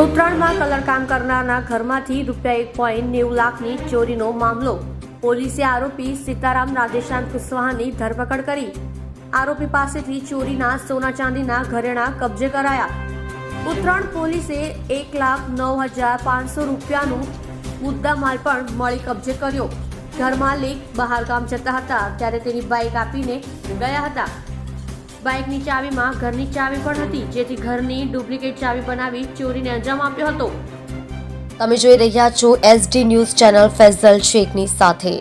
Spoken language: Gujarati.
ઉત્તરાયણમાં કલરકામ કરનારના ઘરમાંથી ₹1.90 લાખની ચોરીનો મામલો. પોલીસે આરોપી સીતારામ રાધેશ્યામ કુશવાહાની ધરપકડ કરી. આરોપી પાસેથી ચોરીના સોના ચાંદીના ઘરેણા કબજે કરાયા. ઉત્તરાયણ પોલીસે ₹1,09,500નું મુદ્દામાલ પણ મળી કબજે કર્યો. ઘર માલિક બહાર ગામ જતા હતા ત્યારે તેની બાઇક આપીને ગયા હતા. બાઇકની ચાવીમાં ઘરની ચાવી પણ હતી, જેથી ઘરની ડુપ્લિકેટ ચાવી બનાવી ચોરીને અંજામ આપ્યો હતો. તમે જોઈ રહ્યા છો SD ન્યૂઝ ચેનલ ફૈઝલ શેખની સાથે.